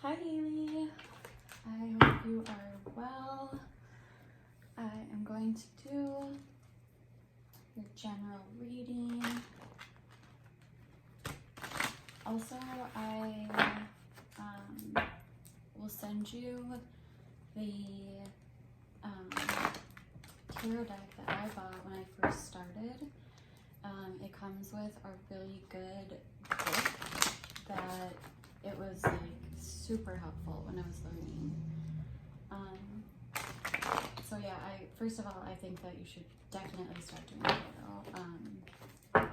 Hi Hailey, I hope you are well. I am going to do your general reading. Also, I will send you the tarot deck that I bought when I first started. It comes with a really good book that it was like super helpful when I was learning. So yeah, first of all, I think that you should definitely start doing tarot.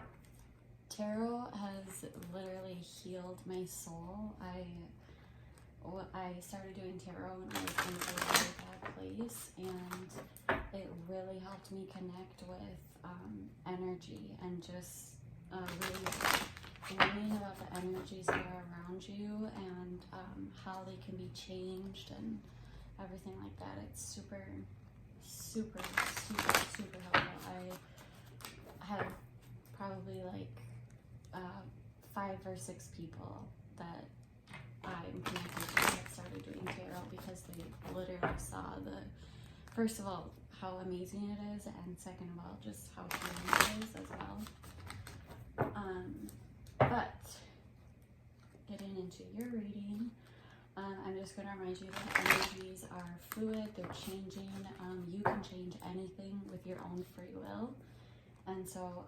Tarot has literally healed my soul. I started doing tarot when I was in a really bad place, and it really helped me connect with energy and just really learning about the energies that are around you and how they can be changed and everything like that. It's super helpful. I have probably like 5 or 6 people that I'm connected to that started doing tarot because they literally saw first of all, how amazing it is, and second of all, just how healing it is as well. But getting into your reading, I'm just going to remind you that energies are fluid, they're changing. You can change anything with your own free will. And so,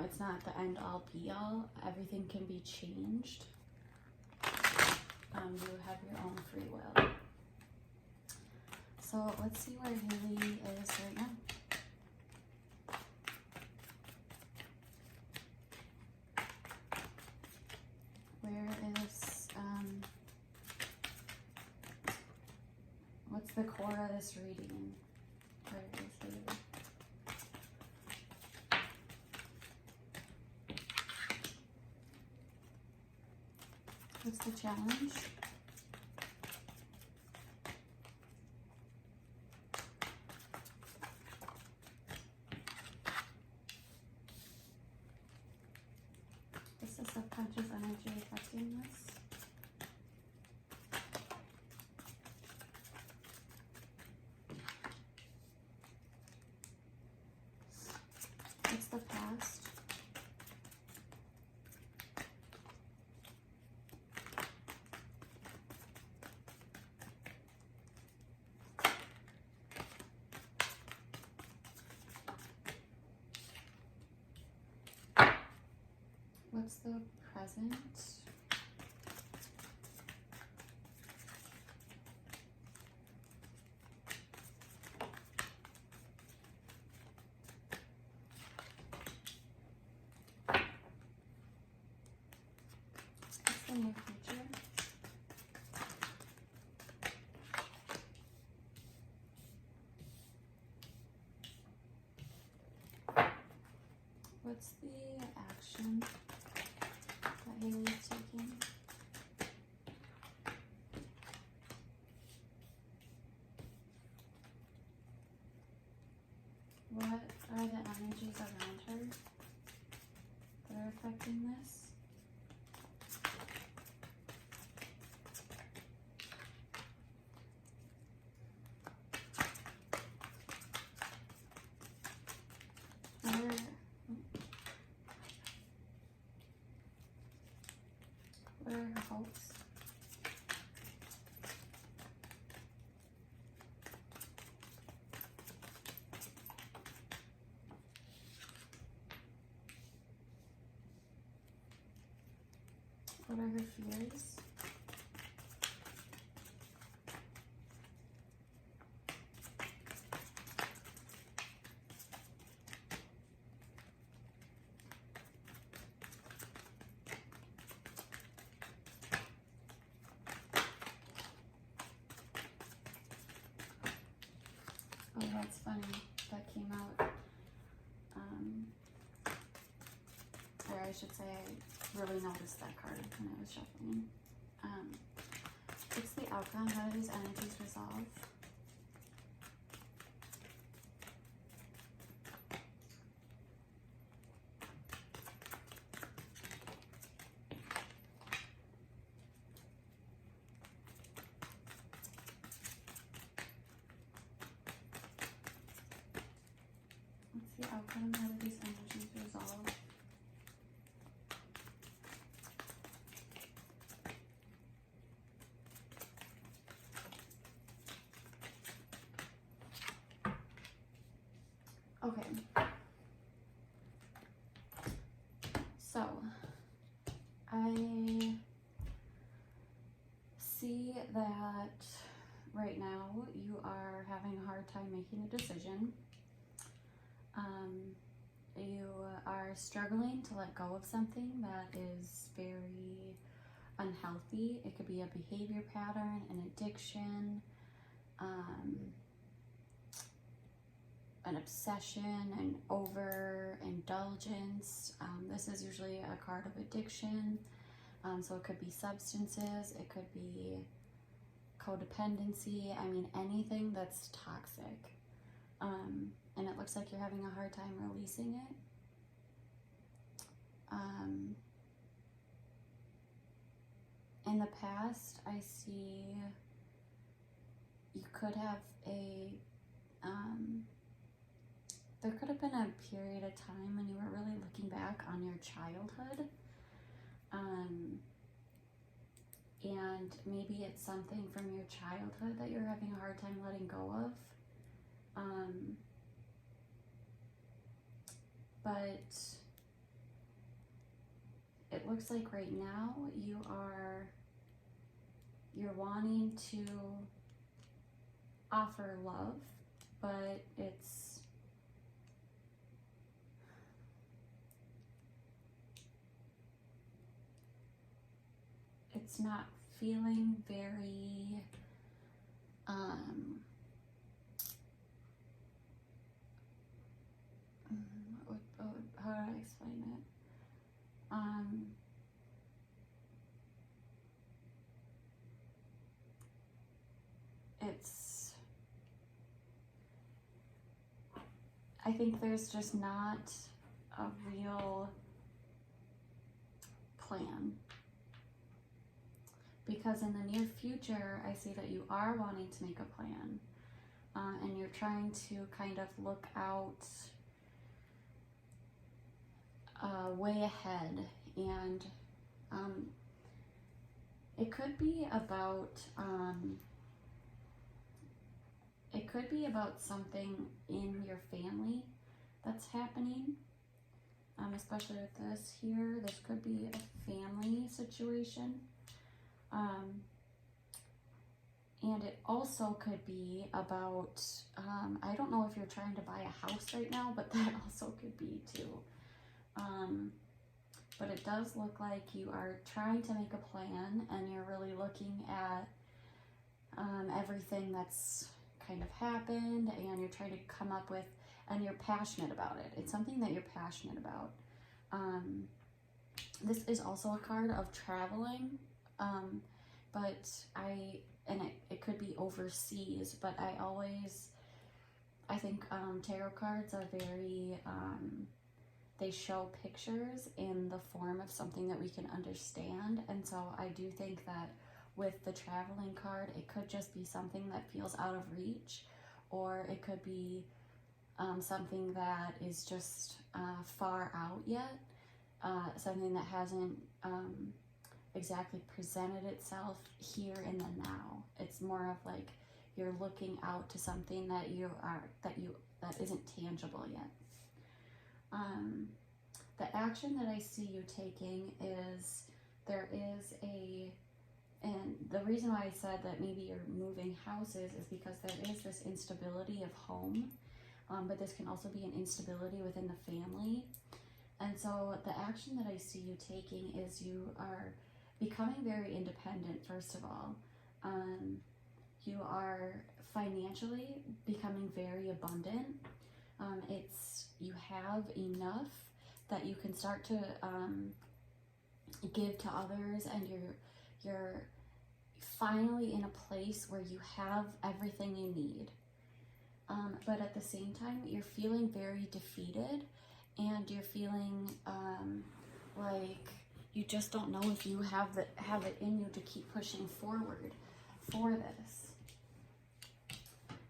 it's not the end all be all. Everything can be changed. You have your own free will. So let's see where Hailey is right now. Where is, what's the core of this reading? Where is Hailey? What's the challenge? Is the subconscious energy affecting this? What's the past? What's the present? What's the near future? What's the action that Hailey's taking? What are the energies around her that are affecting this? What are her hopes? What are her fears? Oh, that's funny. That came out, or I should say I really noticed that card when I was shuffling. What's the outcome? How do these energies resolve? Okay. So, I see that right now you are having a hard time making a decision. You are struggling to let go of something that is very unhealthy. It could be a behavior pattern, an addiction, an obsession, an overindulgence. This is usually a card of addiction. So it could be substances, it could be codependency. I mean, anything that's toxic. And it looks like you're having a hard time releasing it. In the past, I see you could have there could have been a period of time when you were really looking back on your childhood. And maybe it's something from your childhood that you're having a hard time letting go of. But it looks like right now you're wanting to offer love, but it's not feeling very how do I explain it? I think there's just not a real plan. Because in the near future, I see that you are wanting to make a plan. And you're trying to kind of look out way ahead. And it could be about something in your family that's happening. Especially with this here, this could be a family situation. And it also could be about, I don't know if you're trying to buy a house right now, but that also could be too. But it does look like you are trying to make a plan and you're really looking at everything that's kind of happened and you're trying to come up with, and you're passionate about it. It's something that you're passionate about. This is also a card of traveling. But it could be overseas, but I think tarot cards are very, they show pictures in the form of something that we can understand. And so I do think that with the traveling card, it could just be something that feels out of reach, or it could be something that is just far out yet, something that hasn't exactly presented itself here in the now. It's more of like you're looking out to something that that isn't tangible yet. The action that I see you taking is and the reason why I said that maybe you're moving houses is because there is this instability of home, but this can also be an instability within the family. And so the action that I see you taking is you are becoming very independent, first of all. You are financially becoming very abundant. You have enough that you can start to give to others, and you're finally in a place where you have everything you need. But at the same time, you're feeling very defeated, and you're feeling like you just don't know if you have it in you to keep pushing forward for this.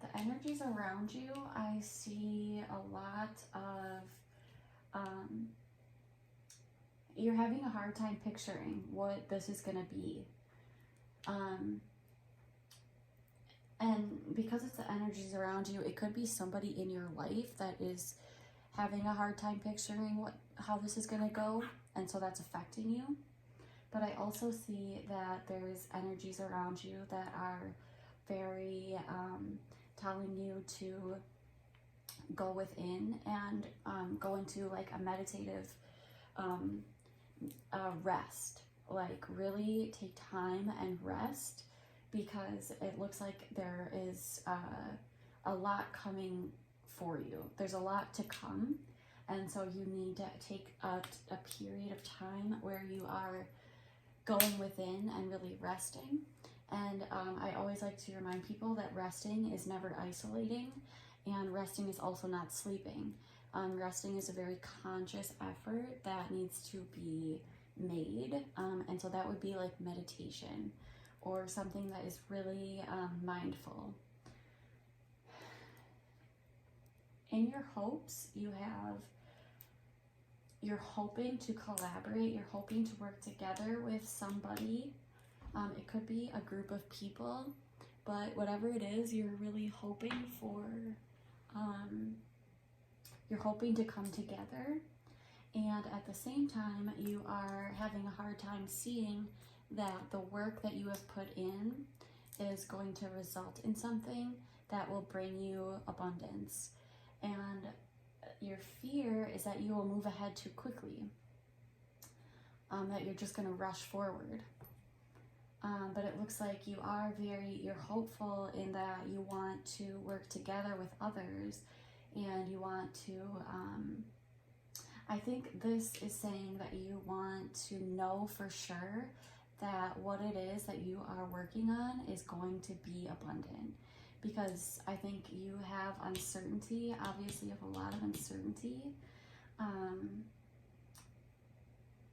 The energies around you, I see a lot of you're having a hard time picturing what this is going to be. And because it's the energies around you, it could be somebody in your life that is having a hard time picturing how this is going to go, and so that's affecting you. But I also see that there's energies around you that are very telling you to go within and go into like a meditative rest. Like really take time and rest, because it looks like there is a lot coming for you. There's a lot to come, and so you need to take a period of time where you are going within and really resting. And I always like to remind people that resting is never isolating, and resting is also not sleeping. Resting is a very conscious effort that needs to be made, and so that would be like meditation or something that is really mindful. In your hopes, you're hoping to collaborate, you're hoping to work together with somebody. It could be a group of people, but whatever it is, you're really hoping for, you're hoping to come together. And at the same time, you are having a hard time seeing that the work that you have put in is going to result in something that will bring you abundance. And your fear is that you will move ahead too quickly, that you're just going to rush forward. But it looks like you're hopeful in that you want to work together with others, and you want to, I think this is saying that you want to know for sure that what it is that you are working on is going to be abundant. Because I think you have uncertainty, obviously you have a lot of uncertainty.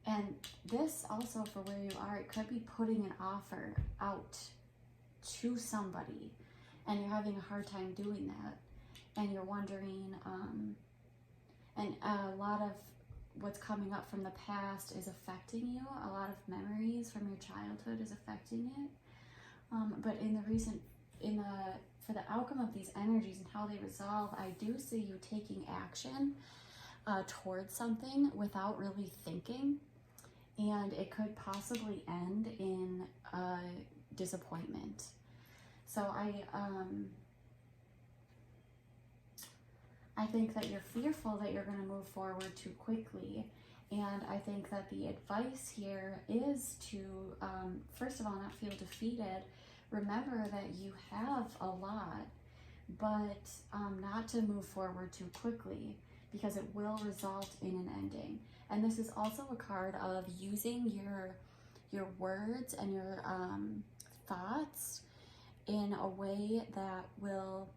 And this also, for where you are, it could be putting an offer out to somebody, and you're having a hard time doing that. And you're wondering, and a lot of what's coming up from the past is affecting you. A lot of memories from your childhood is affecting it. But for the outcome of these energies and how they resolve, I do see you taking action towards something without really thinking, and it could possibly end in disappointment. So I think that you're fearful that you're going to move forward too quickly, and I think that the advice here is to first of all not feel defeated. Remember that you have a lot, but not to move forward too quickly, because it will result in an ending. And this is also a card of using your words and your thoughts in a way that will,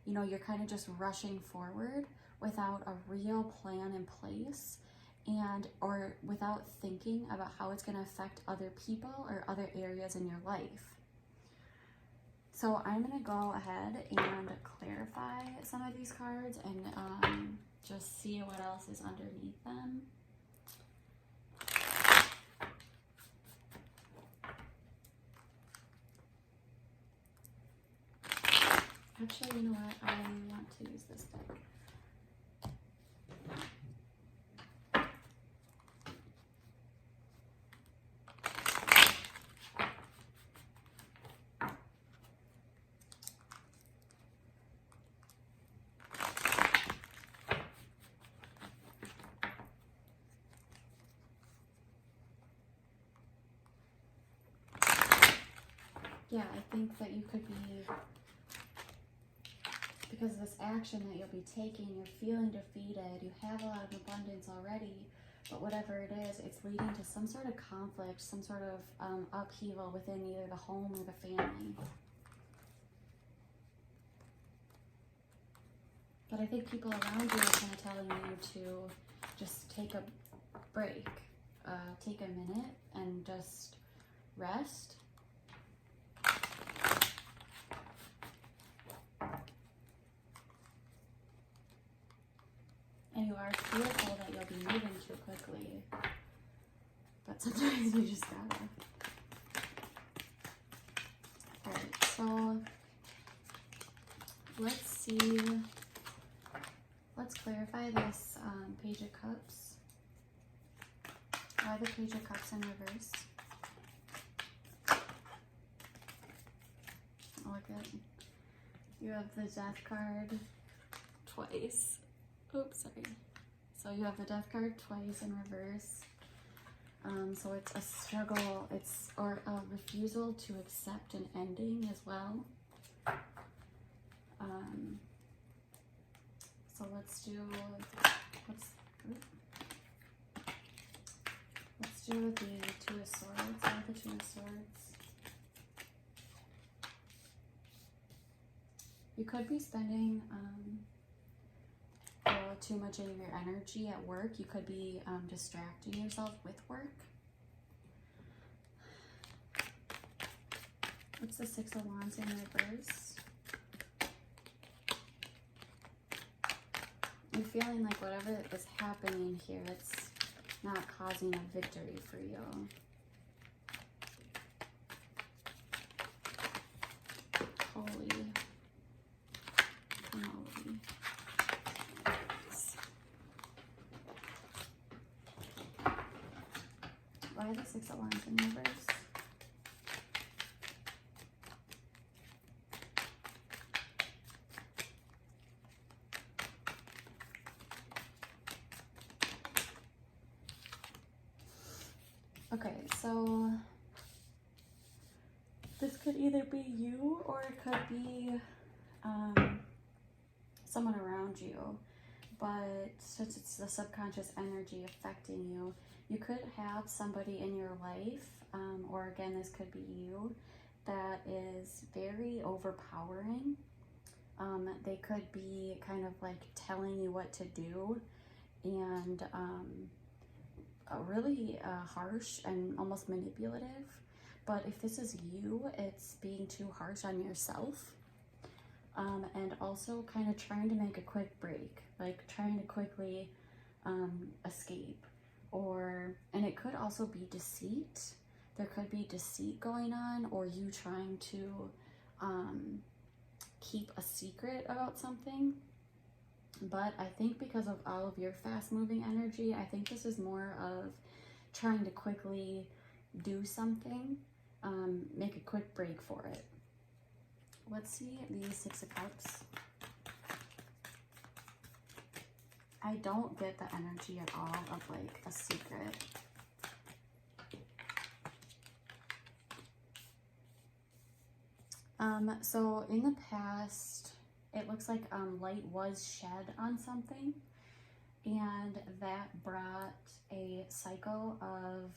you're kind of just rushing forward without a real plan in place, or without thinking about how it's going to affect other people or other areas in your life. So I'm going to go ahead and clarify some of these cards and just see what else is underneath them. Actually, you know what? I want to use this deck. Yeah, I think that you could be, because of this action that you'll be taking, you're feeling defeated, you have a lot of abundance already, but whatever it is, it's leading to some sort of conflict, some sort of upheaval within either the home or the family. But I think people around you are kind of telling you to just take a break, take a minute and just rest. And you are fearful that you'll be moving too quickly. But sometimes you just gotta. Alright, so let's see. Let's clarify this Page of Cups. Why the Page of Cups in reverse? Look at, you have the Death card twice. Oops, sorry. So you have the Death card twice in reverse. So it's a struggle, or a refusal to accept an ending as well. So let's do the Two of Swords. Or the Two of Swords. You could be spending too much of your energy at work. You could be distracting yourself with work. What's the Six of Wands in reverse? You're feeling like whatever is happening here, it's not causing a victory for you. Holy moly. Why the Six of Wands in reverse? Okay, so this could either be you or it could be someone around you, but since it's the subconscious energy affecting you, you could have somebody in your life, or again, this could be you, that is very overpowering. They could be kind of like telling you what to do, and really harsh and almost manipulative. But if this is you, it's being too harsh on yourself, and also kind of trying to make a quick break, like trying to quickly escape. And it could also be deceit. There could be deceit going on, or you trying to keep a secret about something. But I think because of all of your fast-moving energy, I think this is more of trying to quickly do something, make a quick break for it. Let's see the Six of Cups. I don't get the energy at all of like a secret. So in the past, it looks like light was shed on something, and that brought a cycle of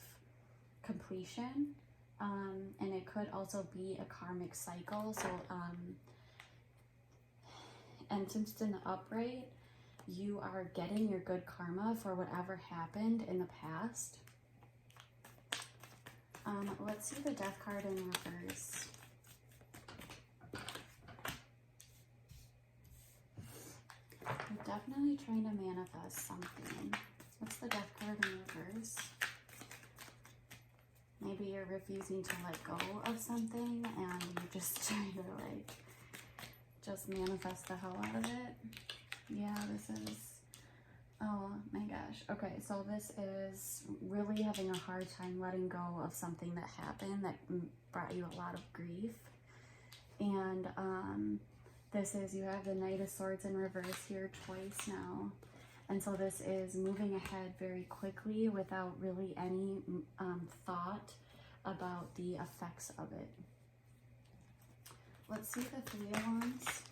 completion, and it could also be a karmic cycle. So and since it's in the upright, you are getting your good karma for whatever happened in the past. Let's see the Death card in reverse. You're definitely trying to manifest something. What's the Death card in reverse? Maybe you're refusing to let go of something and you're just trying to like just manifest the hell out of it. Yeah, this is, oh my gosh. Okay, so this is really having a hard time letting go of something that happened that brought you a lot of grief. And this is, you have the Knight of Swords in reverse here twice now. And so this is moving ahead very quickly without really any thought about the effects of it. Let's see the Three of Wands.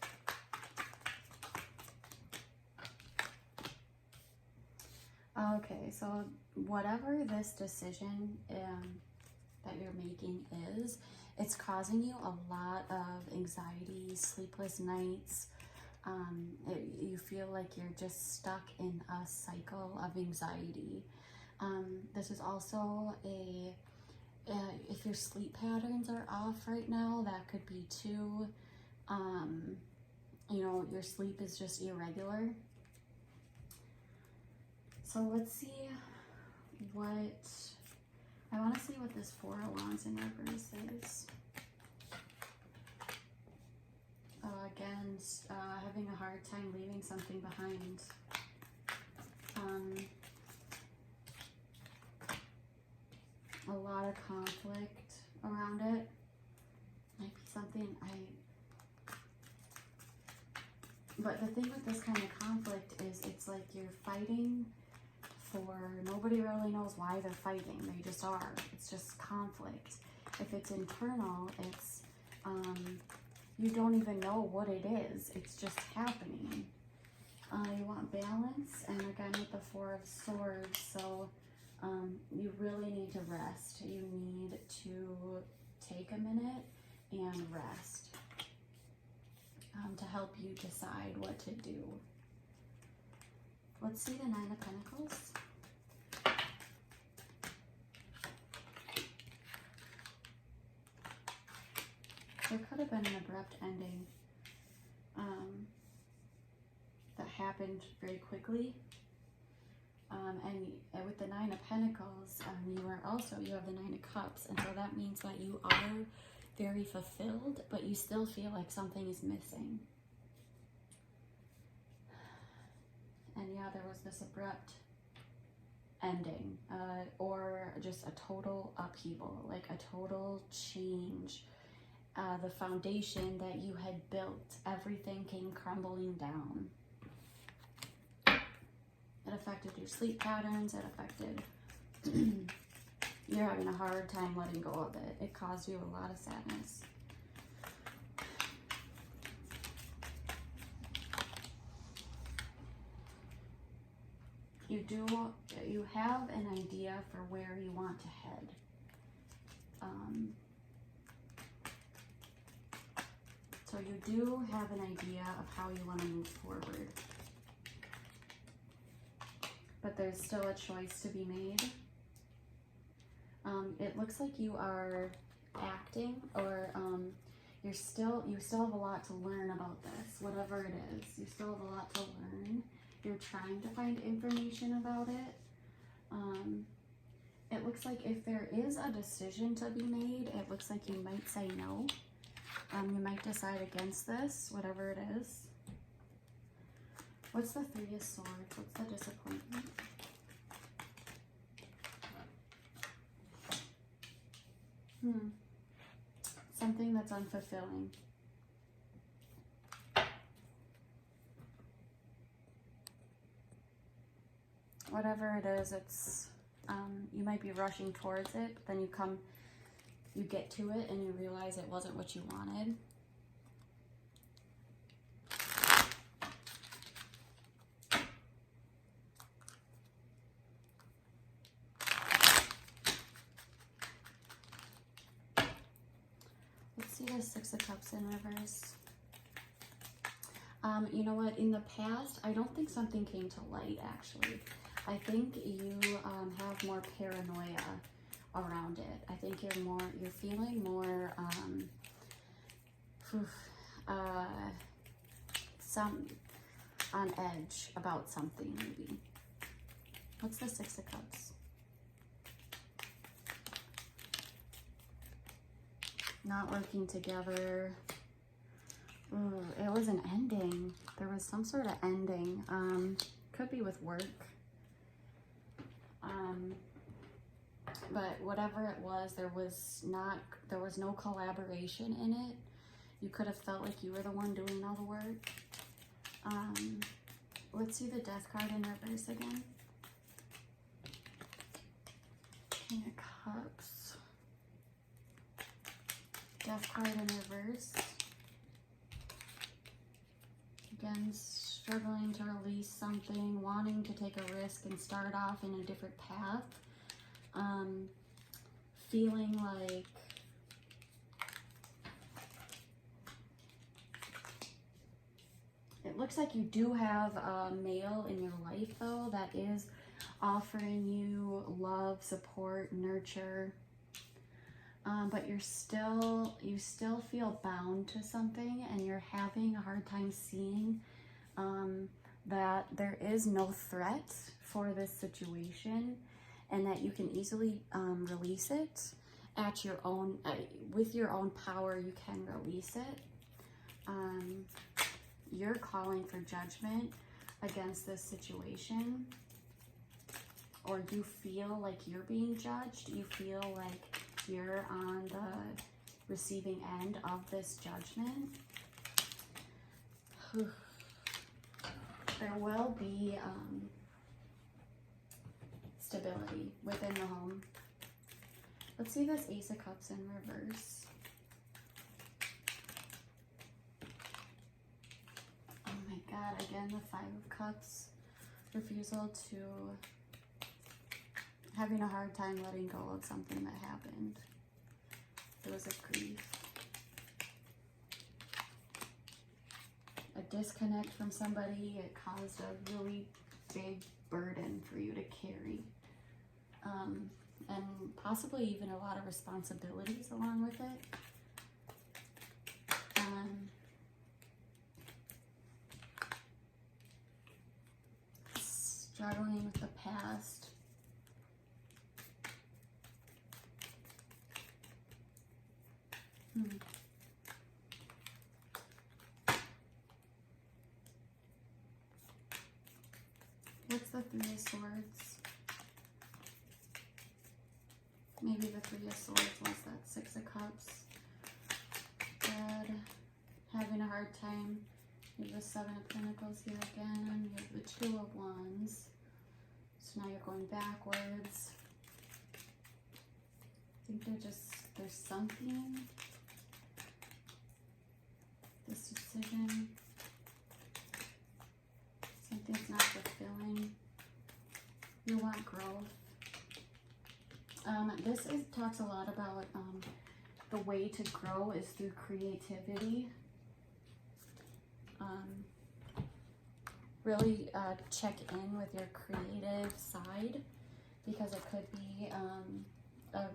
Okay, so whatever this decision that you're making is, it's causing you a lot of anxiety, sleepless nights. You feel like you're just stuck in a cycle of anxiety. This is also if your sleep patterns are off right now, that could be too. You know, your sleep is just irregular. So let's see what, I want to see what this Four of Wands in reverse is. Again, having a hard time leaving something behind. a lot of conflict around it. Might be something but the thing with this kind of conflict is it's like you're fighting for, nobody really knows why they're fighting. They just are. It's just conflict. If it's internal, it's, you don't even know what it is. It's just happening. You want balance, and again with the Four of Swords, so you really need to rest. You need to take a minute and rest to help you decide what to do. Let's see the Nine of Pentacles. There could have been an abrupt ending that happened very quickly. And with the Nine of Pentacles, you have the Nine of Cups, and so that means that you are very fulfilled, but you still feel like something is missing. And yeah, there was this abrupt ending, or just a total upheaval, like a total change. The foundation that you had built, everything came crumbling down. It affected your sleep patterns. It affected, you're having a hard time letting go of it. It caused you a lot of sadness. You have an idea for where you want to head. So you do have an idea of how you want to move forward. But there's still a choice to be made. It looks like you are acting, or you still have a lot to learn about this, whatever it is. You still have a lot to learn. You're trying to find information about it. It looks like if there is a decision to be made, it looks like you might say no. You might decide against this, whatever it is. What's the Three of Swords? What's the disappointment? Something that's unfulfilling. Whatever it is, it's, you might be rushing towards it, but then you get to it and you realize it wasn't what you wanted. Let's see the Six of Cups in reverse. You know what? In the past, I don't think something came to light, actually. I think you have more paranoia around it. I think you're feeling more some on edge about something, maybe. What's the Six of Cups? Not working together. Ooh, it was an ending. There was some sort of ending. Could be with work. But whatever it was, there was no collaboration in it. You could have felt like you were the one doing all the work. Let's see the Death card in reverse again. King of Cups. Death card in reverse. Again, struggling to release something, wanting to take a risk and start off in a different path. Feeling like it looks like you do have a male in your life, though, that is offering you love, support, nurture. But you still feel bound to something, and you're having a hard time seeing that there is no threat for this situation, and that you can easily release it at your own, with your own power. You can release it. You're calling for judgment against this situation. or you feel like you're being judged, you feel like you're on the receiving end of this judgment, there will be stability within the home. Let's see this Ace of Cups in reverse. Oh my God, again, the Five of Cups. Refusal to, having a hard time letting go of something that happened. It was a grief. A disconnect from somebody. It caused a really big burden for you to carry. And possibly even a lot of responsibilities along with it. Struggling with the past. What's the Three of Swords? Maybe the Three of Swords was that Six of Cups. Dad having a hard time. You have the Seven of Pentacles here again. You have the Two of Wands. So now you're going backwards. I think there's something. This decision. Something's not fulfilling. You want growth. This talks a lot about the way to grow is through creativity. Really check in with your creative side, because it could be a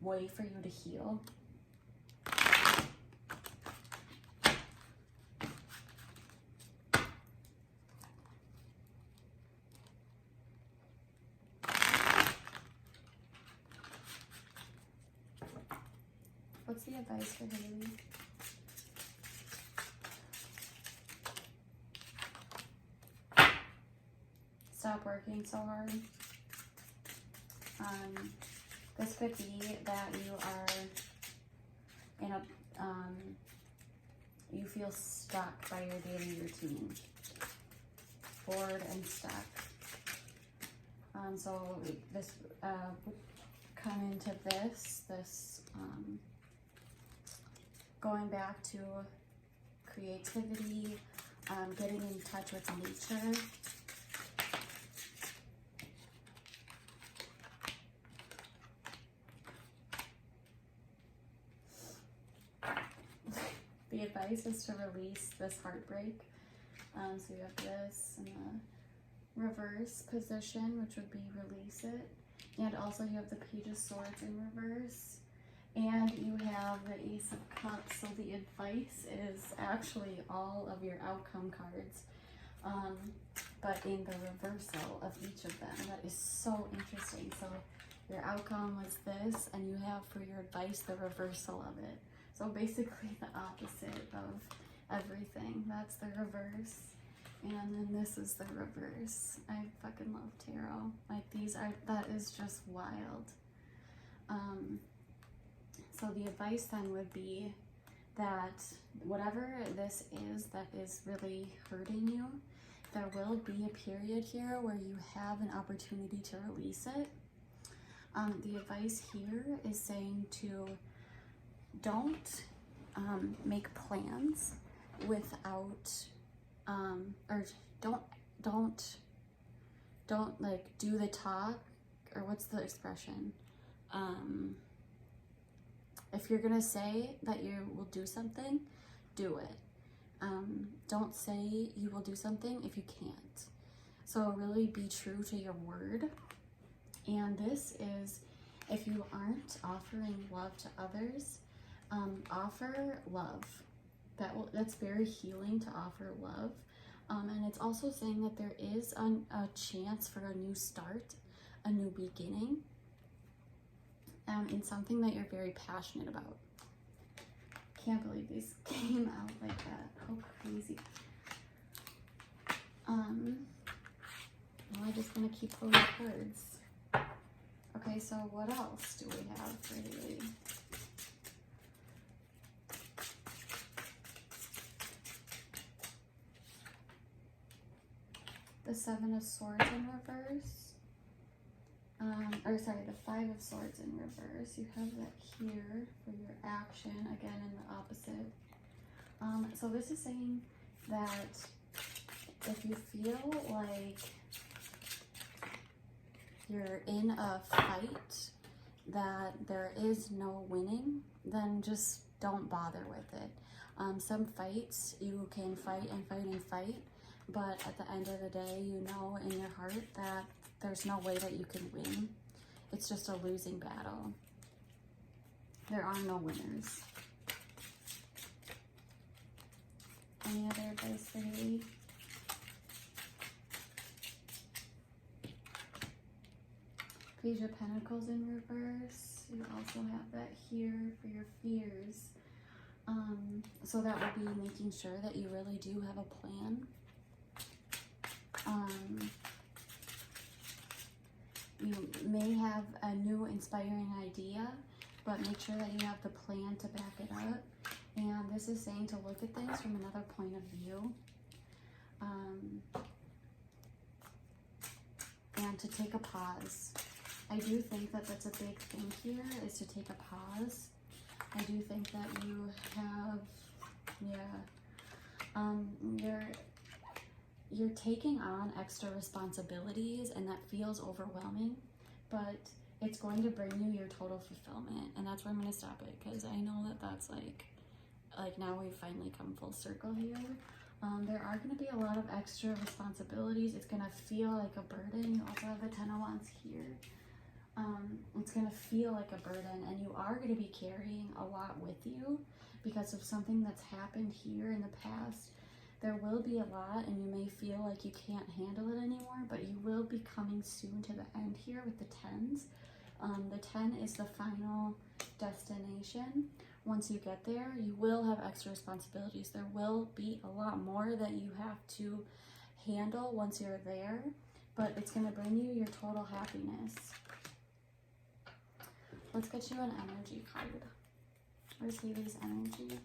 way for you to heal. What's the advice for Hailey? Stop working so hard. This could be that you are in a, you feel stuck by your daily routine. Bored and stuck. So this would come into this going back to creativity, getting in touch with nature. The advice is to release this heartbreak. So you have this in the reverse position, which would be release it. And also you have the Page of Swords in reverse. And you have the Ace of Cups. So the advice is actually all of your outcome cards, but in the reversal of each of them. That is so interesting. So your outcome was this, and you have for your advice the reversal of it. So basically the opposite of everything. That's the reverse. And then this is the reverse. I fucking love tarot. Like that is just wild. So the advice then would be that whatever this is that is really hurting you, there will be a period here where you have an opportunity to release it. The advice here is saying to don't make plans without, or don't like do the talk, or what's the expression? If you're gonna say that you will do something, do it. Don't say you will do something if you can't. So really be true to your word. And this is, if you aren't offering love to others, offer love. That's very healing to offer love. And it's also saying that there is a chance for a new start, a new beginning, in something that you're very passionate about. Can't believe these came out like that. How crazy. Well, I'm just gonna keep pulling cards. Okay, so what else do we have for Hailey? The Seven of Swords in reverse. Or sorry, the Five of Swords in reverse. You have that here for your action, again in the opposite. So this is saying that if you feel like you're in a fight, that there is no winning, then just don't bother with it. Some fights you can fight and fight and fight, but at the end of the day, you know in your heart that there's no way that you can win. It's just a losing battle. There are no winners. Any other advice for Hailey? Page of Pentacles in reverse. You also have that here for your fears. So that would be making sure that you really do have a plan. You may have a new inspiring idea, but make sure that you have the plan to back it up. And this is saying to look at things from another point of view. And to take a pause. I do think that that's a big thing here, is to take a pause. I do think that you have, you're taking on extra responsibilities, and that feels overwhelming, but it's going to bring you your total fulfillment. And that's where I'm going to stop it, because I know that that's like now we've finally come full circle here. There are going to be a lot of extra responsibilities. It's going to feel like a burden. You also have the Ten of Wands here. It's going to feel like a burden, and you are going to be carrying a lot with you because of something that's happened here in the past. There will be a lot, and you may feel like you can't handle it anymore, but you will be coming soon to the end here with the tens. The 10 is the final destination. Once you get there, you will have extra responsibilities. There will be a lot more that you have to handle once you're there, but it's going to bring you your total happiness. Let's get you an energy card. Where's Hailey's energy?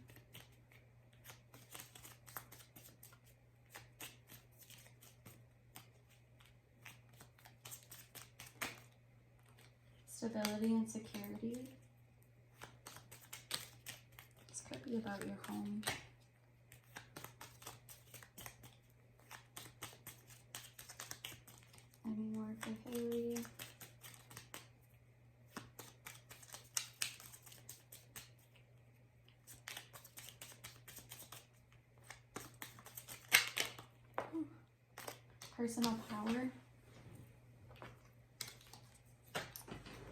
Stability and security. This could be about your home. Any more for Hailey? Personal power.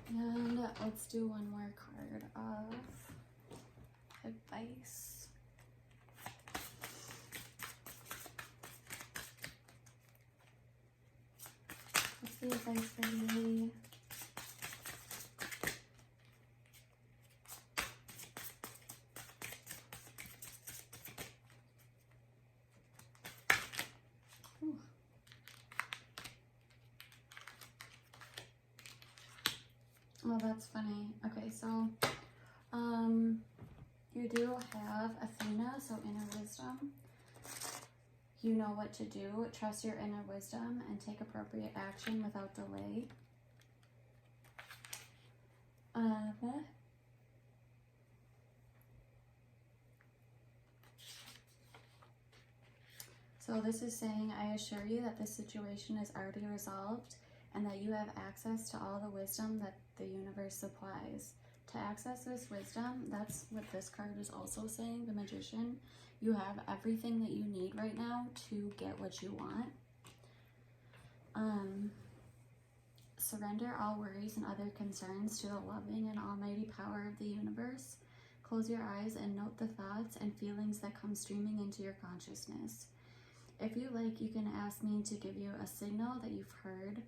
And let's do one more card of advice. What's the advice for Hailey? Well, that's funny. Okay, so you do have Athena, so inner wisdom. You know what to do. Trust your inner wisdom and take appropriate action without delay. So this is saying, I assure you that this situation is already resolved and that you have access to all the wisdom that the universe supplies. To access this wisdom, that's what this card is also saying, the Magician. You have everything that you need right now to get what you want. Surrender all worries and other concerns to the loving and almighty power of the universe. Close your eyes and note the thoughts and feelings that come streaming into your consciousness. If you like, you can ask me to give you a signal that you've heard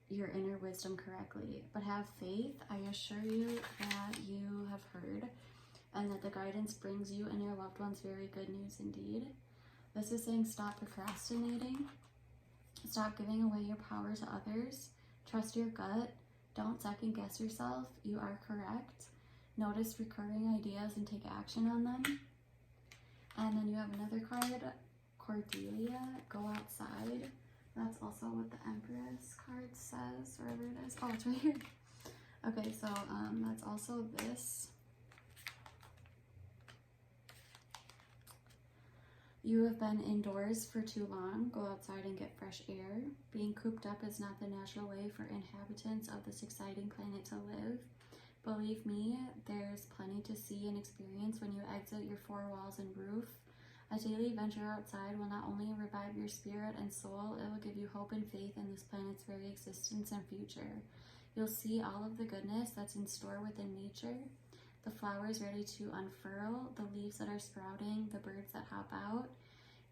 your inner wisdom correctly, but have faith. I assure you that you have heard and that the guidance brings you and your loved ones very good news indeed. This is saying stop procrastinating Stop giving away your power to others. Trust your gut. Don't second guess yourself. You are correct. Notice recurring ideas and take action on them. And then you have another card, Cordelia, go outside. That's also what the Empress card says, wherever it is. Oh, it's right here. Okay, so that's also this. You have been indoors for too long. Go outside and get fresh air. Being cooped up is not the natural way for inhabitants of this exciting planet to live. Believe me, there's plenty to see and experience when you exit your four walls and roof. A daily venture outside will not only revive your spirit and soul, it will give you hope and faith in this planet's very existence and future. You'll see all of the goodness that's in store within nature. The flowers ready to unfurl, the leaves that are sprouting, the birds that hop out,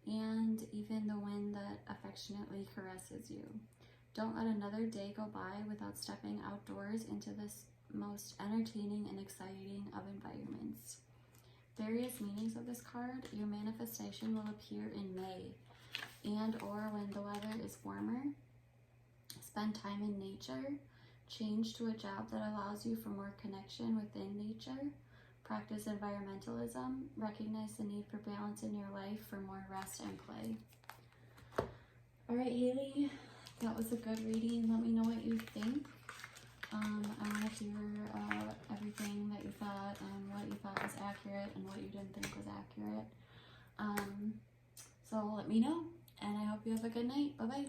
and even the wind that affectionately caresses you. Don't let another day go by without stepping outdoors into this most entertaining and exciting of environments. Various meanings of this card. Your manifestation will appear in May and or when the weather is warmer. Spend time in nature. Change to a job that allows you for more connection within nature. Practice environmentalism. Recognize the need for balance in your life for more rest and play. All right, Hailey, that was a good reading. Let me know what you think. I want to hear everything that you thought and what you thought was accurate and what you didn't think was accurate. So let me know, and I hope you have a good night. Bye-bye.